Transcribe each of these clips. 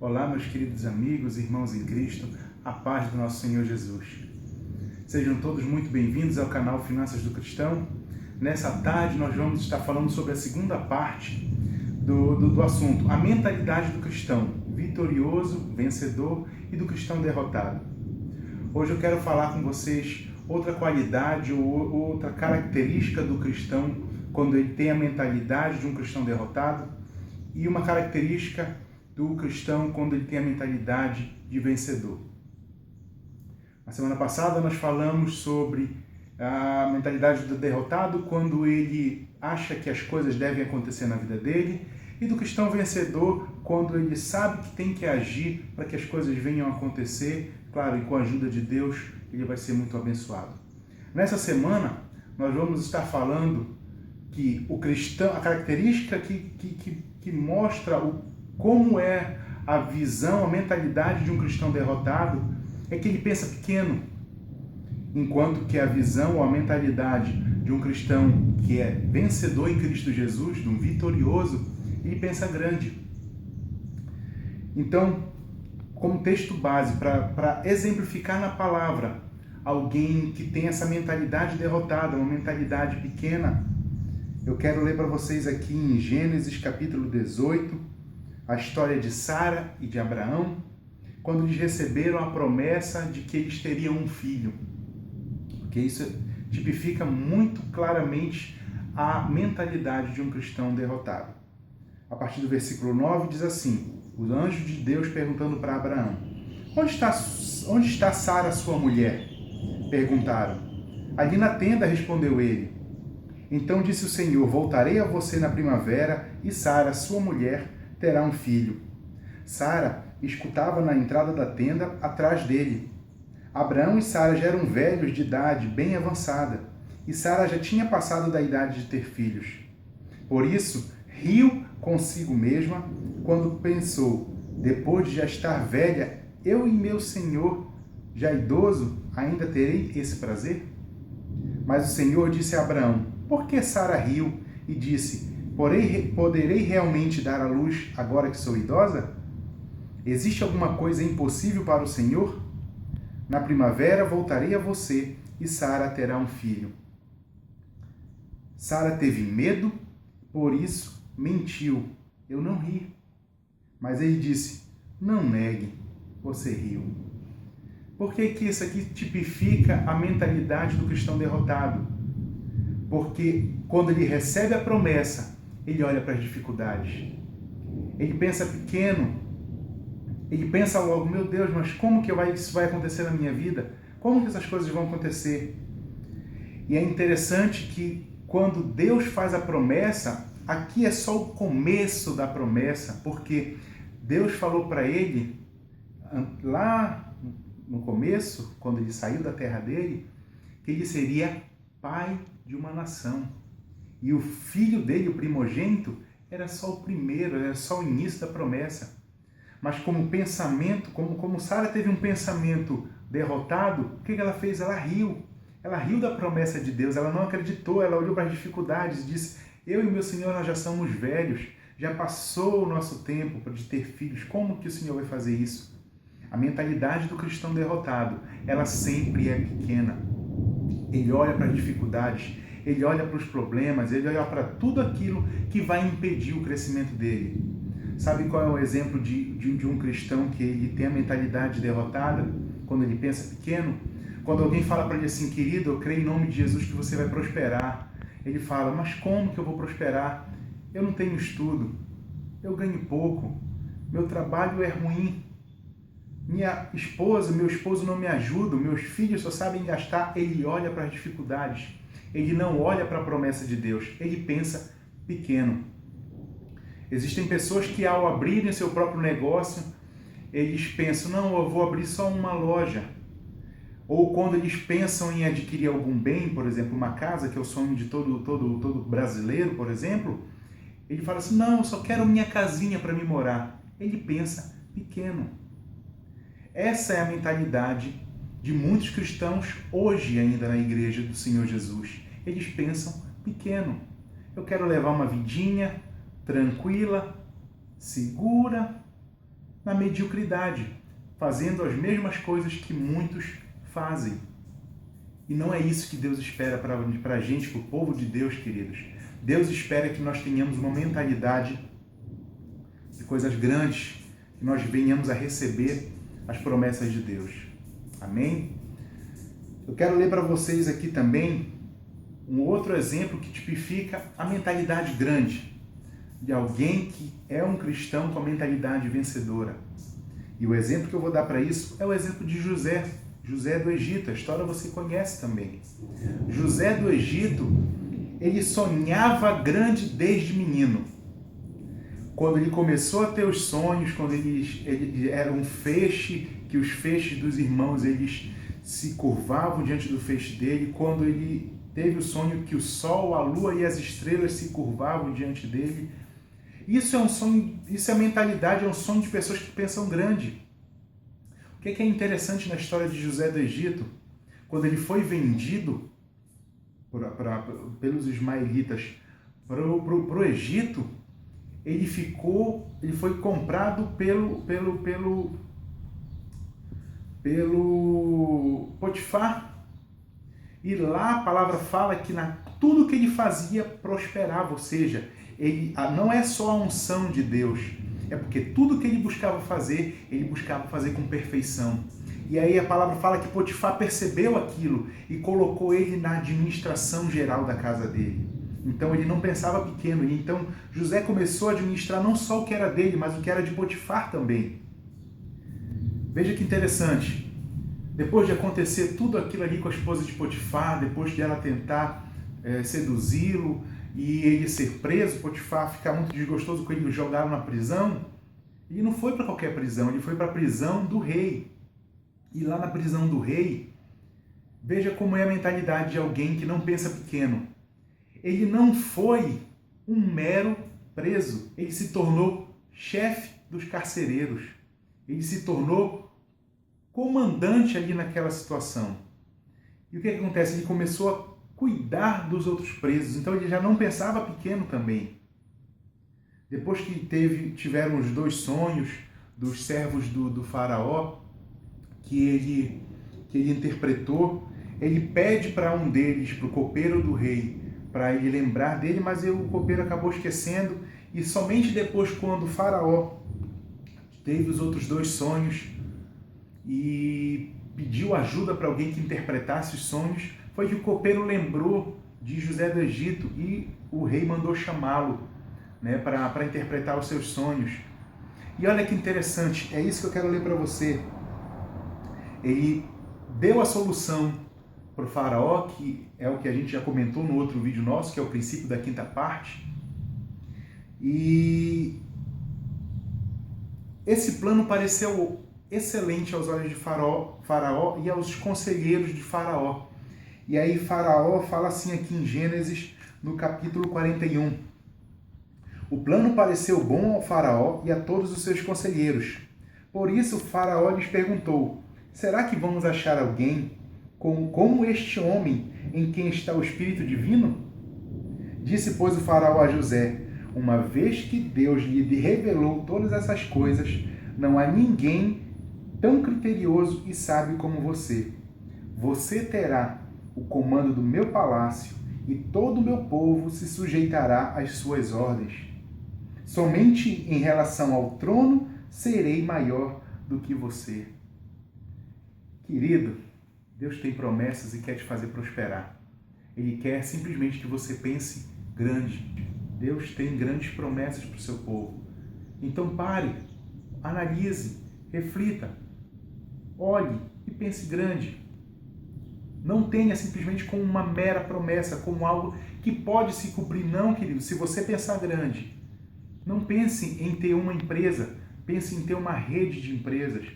Olá, meus queridos amigos, irmãos em Cristo, a paz do nosso Senhor Jesus. Sejam todos muito bem-vindos ao canal Finanças do Cristão. Nessa tarde nós vamos estar falando sobre a segunda parte do assunto, a mentalidade do cristão vitorioso, vencedor e do cristão derrotado. Hoje eu quero falar com vocês outra qualidade ou outra característica do cristão quando ele tem a mentalidade de um cristão derrotado e uma característica do cristão quando ele tem a mentalidade de vencedor. Na semana passada nós falamos sobre a mentalidade do derrotado quando ele acha que as coisas devem acontecer na vida dele e do cristão vencedor quando ele sabe que tem que agir para que as coisas venham a acontecer, claro, e com a ajuda de Deus ele vai ser muito abençoado. Nessa semana nós vamos estar falando que o cristão, a característica que mostra como é a visão, a mentalidade de um cristão derrotado, é que ele pensa pequeno, enquanto que a visão ou a mentalidade de um cristão que é vencedor em Cristo Jesus, de um vitorioso, ele pensa grande. Então, como texto base, para exemplificar na palavra alguém que tem essa mentalidade derrotada, uma mentalidade pequena, eu quero ler para vocês aqui em Gênesis capítulo 18, a história de Sara e de Abraão, quando eles receberam a promessa de que eles teriam um filho. Porque isso tipifica muito claramente a mentalidade de um cristão derrotado. A partir do versículo 9 diz assim, o anjo de Deus perguntando para Abraão, onde está Sara, sua mulher? Perguntaram. Ali na tenda, respondeu ele. Então disse o Senhor, voltarei a você na primavera e Sara, sua mulher, terá um filho. Sara escutava na entrada da tenda atrás dele. Abraão e Sara já eram velhos de idade bem avançada, e Sara já tinha passado da idade de ter filhos. Por isso, riu consigo mesma quando pensou, depois de já estar velha, eu e meu senhor, já idoso, ainda terei esse prazer? Mas o Senhor disse a Abraão, por que Sara riu? E disse, poderei realmente dar à luz agora que sou idosa? Existe alguma coisa impossível para o Senhor? Na primavera voltarei a você e Sara terá um filho. Sara teve medo, por isso mentiu. Eu não ri. Mas ele disse, não negue, você riu. Por que isso aqui tipifica a mentalidade do cristão derrotado? Porque quando ele recebe a promessa, ele olha para as dificuldades. Ele pensa pequeno. Ele pensa logo, meu Deus, mas como que isso vai acontecer na minha vida? Como que essas coisas vão acontecer? E é interessante que quando Deus faz a promessa, aqui é só o começo da promessa, porque Deus falou para ele, lá no começo, quando ele saiu da terra dele, que ele seria pai de uma nação. E o filho dele, o primogênito, era só o primeiro, era só o início da promessa. Mas como pensamento, como Sara teve um pensamento derrotado, o que ela fez? Ela riu. Ela riu da promessa de Deus, ela não acreditou, ela olhou para as dificuldades e disse, eu e meu Senhor, nós já somos velhos, já passou o nosso tempo de ter filhos, como que o Senhor vai fazer isso? A mentalidade do cristão derrotado, ela sempre é pequena. Ele olha para as dificuldades, ele olha para os problemas, ele olha para tudo aquilo que vai impedir o crescimento dele. Sabe qual é o exemplo de um cristão que ele tem a mentalidade derrotada, quando ele pensa pequeno? Quando alguém fala para ele assim, querido, eu creio em nome de Jesus que você vai prosperar. Ele fala, mas como que eu vou prosperar? Eu não tenho estudo, eu ganho pouco, meu trabalho é ruim, minha esposa, meu esposo não me ajudam, meus filhos só sabem gastar. Ele olha para as dificuldades, ele não olha para a promessa de Deus, ele pensa pequeno. Existem pessoas que ao abrirem seu próprio negócio, eles pensam, não, eu vou abrir só uma loja. Ou quando eles pensam em adquirir algum bem, por exemplo, uma casa, que é o sonho de todo brasileiro, por exemplo, ele fala assim, não, eu só quero minha casinha para me morar. Ele pensa pequeno. Essa é a mentalidade de muitos cristãos hoje ainda na igreja do Senhor Jesus. Eles pensam pequeno. Eu quero levar uma vidinha tranquila, segura, na mediocridade, fazendo as mesmas coisas que muitos fazem. E não é isso que Deus espera para a gente, para o povo de Deus, queridos. Deus espera que nós tenhamos uma mentalidade de coisas grandes, que nós venhamos a receber as promessas de Deus. Amém? Eu quero ler para vocês aqui também um outro exemplo que tipifica a mentalidade grande de alguém que é um cristão com a mentalidade vencedora. E o exemplo que eu vou dar para isso é o exemplo de José. José do Egito, a história você conhece também. José do Egito, ele sonhava grande desde menino. Quando ele começou a ter os sonhos, quando ele era um feixe, que os feixes dos irmãos, eles se curvavam diante do feixe dele, quando ele teve o sonho que o sol, a lua e as estrelas se curvavam diante dele. Isso é um sonho, isso é a mentalidade, é um sonho de pessoas que pensam grande. O que é interessante na história de José do Egito? Quando ele foi vendido pelos ismaelitas para o Egito, ele foi comprado pelo Potifar. E lá a palavra fala que tudo que ele fazia prosperava, ou seja, não é só a unção de Deus, é porque tudo que ele buscava fazer com perfeição. E aí a palavra fala que Potifar percebeu aquilo e colocou ele na administração geral da casa dele. Então ele não pensava pequeno. E então José começou a administrar não só o que era dele, mas o que era de Potifar também. Veja que interessante. Depois de acontecer tudo aquilo ali com a esposa de Potifar, depois de ela tentar seduzi-lo e ele ser preso, Potifar ficar muito desgostoso com ele e jogaram na prisão, ele não foi para qualquer prisão, ele foi para a prisão do rei. E lá na prisão do rei, veja como é a mentalidade de alguém que não pensa pequeno. Ele não foi um mero preso, ele se tornou chefe dos carcereiros. Ele se tornou comandante ali naquela situação. E o que acontece? Ele começou a cuidar dos outros presos, então ele já não pensava pequeno também. Depois que tiveram os 2 sonhos dos servos do faraó, que ele interpretou, ele pede para um deles, para o copeiro do rei, para ele lembrar dele, mas o copeiro acabou esquecendo, e somente depois, quando o faraó teve os outros 2 sonhos e pediu ajuda para alguém que interpretasse os sonhos, foi que o copeiro lembrou de José do Egito e o rei mandou chamá-lo, né, para interpretar os seus sonhos. E olha que interessante, é isso que eu quero ler para você. Ele deu a solução para o faraó, que é o que a gente já comentou no outro vídeo nosso, que é o princípio da 5ª parte. E esse plano pareceu excelente aos olhos de Faraó e aos conselheiros de Faraó. E aí Faraó fala assim aqui em Gênesis, no capítulo 41. O plano pareceu bom ao Faraó e a todos os seus conselheiros. Por isso Faraó lhes perguntou: será que vamos achar alguém como este homem em quem está o Espírito Divino? Disse, pois, o Faraó a José: uma vez que Deus lhe revelou todas essas coisas, não há ninguém tão criterioso e sábio como você. Você terá o comando do meu palácio e todo o meu povo se sujeitará às suas ordens. Somente em relação ao trono serei maior do que você. Querido, Deus tem promessas e quer te fazer prosperar. Ele quer simplesmente que você pense grande. Deus tem grandes promessas para o seu povo. Então pare, analise, reflita, olhe e pense grande. Não tenha simplesmente como uma mera promessa, como algo que pode se cumprir. Não, querido, se você pensar grande. Não pense em ter uma empresa, pense em ter uma rede de empresas.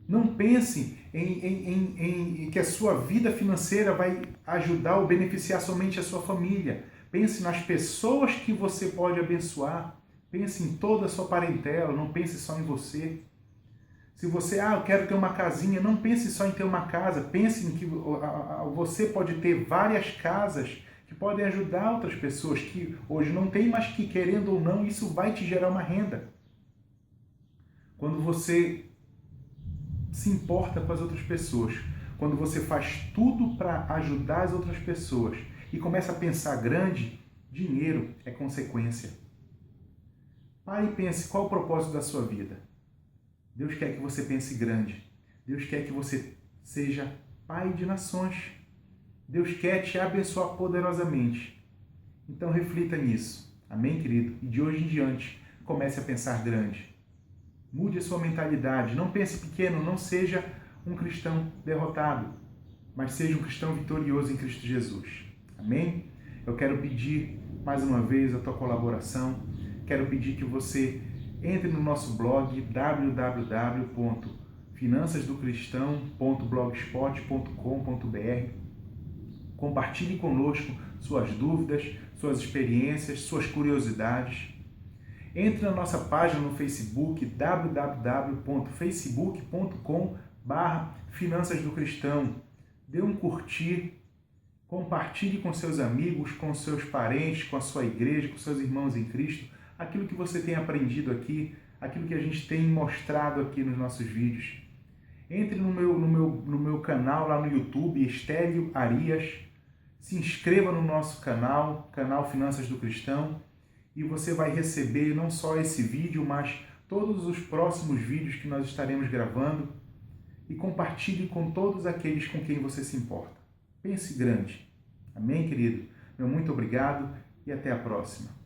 Não pense em que a sua vida financeira vai ajudar ou beneficiar somente a sua família. Pense nas pessoas que você pode abençoar. Pense em toda a sua parentela, não pense só em você. Se você, eu quero ter uma casinha, não pense só em ter uma casa. Pense em que você pode ter várias casas que podem ajudar outras pessoas que hoje não têm, mas que, querendo ou não, isso vai te gerar uma renda. quando você se importa com as outras pessoas, quando você faz tudo para ajudar as outras pessoas e começa a pensar grande, dinheiro é consequência. Pare e pense qual o propósito da sua vida. Deus quer que você pense grande. Deus quer que você seja pai de nações. Deus quer te abençoar poderosamente. Então reflita nisso. Amém, querido? E de hoje em diante, comece a pensar grande. Mude a sua mentalidade. Não pense pequeno, não seja um cristão derrotado, mas seja um cristão vitorioso em Cristo Jesus. Amém? Eu quero pedir mais uma vez a tua colaboração. Quero pedir que você entre no nosso blog www.finançasdocristão.blogspot.com.br. Compartilhe conosco suas dúvidas, suas experiências, suas curiosidades. Entre na nossa página no Facebook www.facebook.com/Finanças do Cristão. Dê um curtir, compartilhe com seus amigos, com seus parentes, com a sua igreja, com seus irmãos em Cristo, aquilo que você tem aprendido aqui, aquilo que a gente tem mostrado aqui nos nossos vídeos. Entre no meu canal lá no YouTube, Estélio Arias. Se inscreva no nosso canal Finanças do Cristão, e você vai receber não só esse vídeo, mas todos os próximos vídeos que nós estaremos gravando, e compartilhe com todos aqueles com quem você se importa. Pense grande. Amém, querido? Meu muito obrigado e até a próxima.